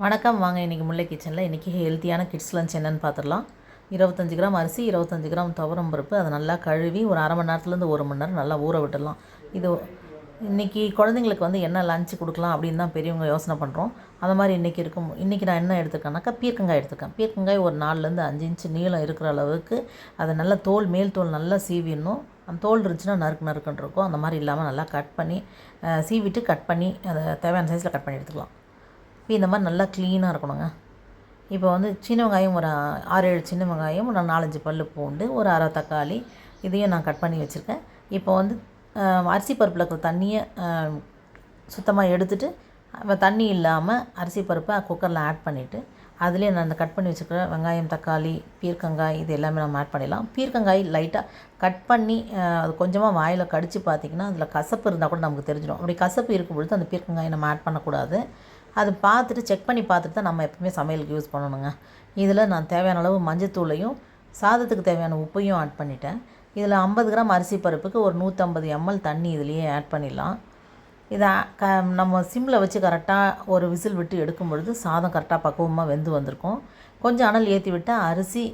வணக்கம். வாங்க இன்றைக்கி முல்லை கிச்சனில் இன்றைக்கி ஹெல்த்தியான கிட்ஸ் லஞ்ச் என்னென்னு பார்த்துடலாம். 25 கிராம் அரிசி, 25 கிராம் துவரம் பருப்பு, அதை நல்லா கழுவி ஒரு அரை மணி நேரத்துலேருந்து 1 மணி நேரம் நல்லா ஊற விட்டுடலாம். இது இன்றைக்கி குழந்தைங்களுக்கு என்ன லஞ்ச் கொடுக்கலாம் அப்படின்னு தான் பெரியவங்க யோசனை பண்ணுறோம். அந்த மாதிரி இன்றைக்கி நான் என்ன எடுத்துருக்கேன்னாக்கா பீர்க்கங்காய் எடுத்துருக்கேன். பீர்க்கங்காய் ஒரு 4லேருந்து 5 இன்ச்சு நீளம் இருக்கிற அளவுக்கு அதை நல்லா மேல் தோல் நல்லா சீவிடணும். அந்த தோல் இருந்துச்சுன்னா நறுக்குன்னு இருக்கும். அந்த மாதிரி இல்லாமல் நல்லா கட் பண்ணி சீவிட்டு கட் பண்ணி அதை தேவையான சைஸில் கட் பண்ணி எடுத்துக்கலாம். இப்போ இந்த மாதிரி நல்லா க்ளீனாக இருக்கணுங்க. இப்போ சின்ன வெங்காயம் ஒரு 6-7 சின்ன வெங்காயம், ஒரு 4-5 பல் பூண்டு, ஒரு அரை தக்காளி, இதையும் நான் கட் பண்ணி வச்சுருக்கேன். இப்போ அரிசி பருப்பில் இருக்கிற தண்ணியை சுத்தமாக எடுத்துகிட்டு தண்ணி இல்லாமல் அரிசி பருப்பை குக்கரில் ஆட் பண்ணிவிட்டு அதிலே நான் அந்த கட் பண்ணி வச்சுருக்கிற வெங்காயம், தக்காளி, பீர்க்கங்காய் இது எல்லாமே நம்ம ஆட் பண்ணிடலாம். பீர்க்கங்காய் லைட்டாக கட் பண்ணி அது கொஞ்சமாக வாயில் கடித்து பார்த்திங்கன்னா அதில் கசப்பு இருந்தால் கூட நமக்கு தெரிஞ்சிடும். அப்படி கசப்பு இருக்கும் பொழுது அந்த பீர்க்கங்காயை நம்ம ஆட் பண்ணக்கூடாது. அது பார்த்துட்டு செக் பண்ணி பார்த்துட்டு தான் நம்ம எப்பவுமே சமையலுக்கு யூஸ் பண்ணணுங்க. இதில் நான் தேவையான அளவு மஞ்சத்தூளையும் சாதத்துக்கு தேவையான உப்பையும் ஆட் பண்ணிட்டேன். இதில் 50 கிராம் அரிசி பருப்புக்கு ஒரு 150 ml தண்ணி இதிலேயே ஆட் பண்ணிடலாம். இதை நம்ம சிம்மில் வச்சு கரெக்டாக ஒரு விசில் விட்டு எடுக்கும் பொழுது சாதம் கரெக்டாக பக்குவமாக வெந்து வந்திருக்கும். கொஞ்சம் அனல் ஏற்றி விட்டால் அரிசி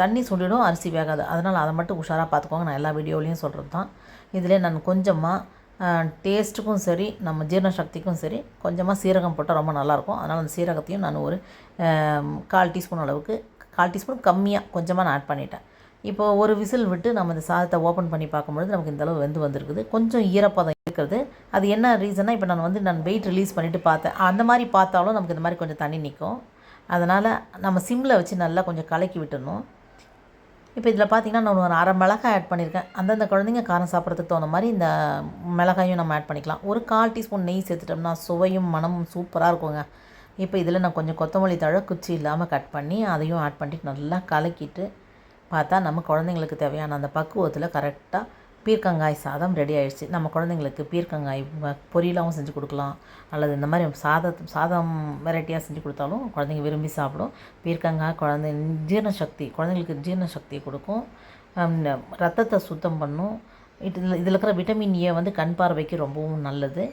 தண்ணி சுண்டிடும், அரிசி வேகாது. அதனால் அதை மட்டும் உஷாராக பார்த்துக்கோங்க. நான் எல்லா வீடியோலையும் சொல்கிறது தான். இதிலே நான் கொஞ்சமாக டேஸ்ட்டுக்கும் சரி, நம்ம ஜீரண சக்திக்கும் சரி, கொஞ்சமாக சீரகம் போட்டால் ரொம்ப நல்லாயிருக்கும். அதனால் அந்த சீரகத்தையும் நான் ஒரு 1/4 டீஸ்பூன் அளவுக்கு, 1/4 டீஸ்பூன் கம்மியாக கொஞ்சமாக நான் ஆட் பண்ணிட்டேன். இப்போது ஒரு விசில் விட்டு நம்ம இந்த சாதத்தை ஓப்பன் பண்ணி பார்க்கும்பொழுது நமக்கு இந்தளவு வெந்து வந்திருக்குது. கொஞ்சம் ஈரப்பதம் இருக்கிறது. அது என்ன ரீசன்னா, இப்போ நான் வெயிட் ரிலீஸ் பண்ணிவிட்டு பார்த்தேன். அந்த மாதிரி பார்த்தாலும் நமக்கு இந்த மாதிரி கொஞ்சம் தண்ணி நிற்கும். அதனால் நம்ம சிம்மில் வச்சு நல்லா கொஞ்சம் கலக்கி விட்டுடணும். இப்போ இதில் பார்த்திங்கன்னா நான் ஒரு அரை மிளகாய் ஆட் பண்ணியிருக்கேன். அந்தந்த குழந்தைங்க காரம் சாப்பிட்றதுக்கு தகுந்த மாதிரி இந்த மிளகாயும் நம்ம ஆட் பண்ணிக்கலாம். ஒரு 1/4 டீஸ்பூன் நெய் சேர்த்துட்டோம்னா சுவையும் மனமும் சூப்பராக இருக்குங்க. இப்போ இதில் நான் கொஞ்சம் கொத்தமல்லி தழை குச்சி இல்லாமல் கட் பண்ணி அதையும் ஆட் பண்ணிட்டு நல்லா கலக்கிட்டு பார்த்தா நம்ம குழந்தைங்களுக்கு தேவையான அந்த பக்குவத்தில் கரெக்டாக பீர்க்கங்காய் சாதம் ரெடி ஆகிடுச்சு. நம்ம குழந்தைங்களுக்கு பீர்க்கங்காய் பொரியலாகவும் செஞ்சு கொடுக்கலாம், அல்லது இந்த மாதிரி சாதம் வெரைட்டியாக செஞ்சு கொடுத்தாலும் குழந்தைங்க விரும்பி சாப்பிடும். பீர்க்கங்காய் குழந்தைங்களுக்கு ஜீரண சக்தியை கொடுக்கும், ரத்தத்தை சுத்தம் பண்ணும். இதில் இருக்கிற விட்டமின் ஏ கண் பார்வைக்கு ரொம்பவும் நல்லது.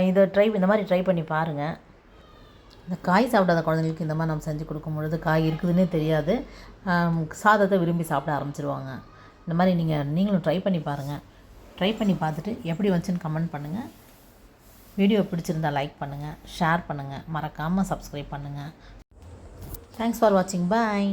இந்த மாதிரி ட்ரை பண்ணி பாருங்கள். இந்த காய் சாப்பிடாத குழந்தைங்களுக்கு இந்த மாதிரி நம்ம செஞ்சு கொடுக்கும் பொழுது காய் இருக்குதுன்னே தெரியாது, சாதத்தை விரும்பி சாப்பிட ஆரம்பிச்சிருவாங்க. இந்த மாதிரி நீங்களும் ட்ரை பண்ணி பாருங்கள். ட்ரை பண்ணி பார்த்துட்டு எப்படி வந்துச்சுன்னு கமெண்ட் பண்ணுங்கள். வீடியோ பிடிச்சிருந்தால் லைக் பண்ணுங்கள், ஷேர் பண்ணுங்கள், மறக்காமல் சப்ஸ்கிரைப் பண்ணுங்கள். தேங்க்ஸ் ஃபார் வாட்சிங். பாய்.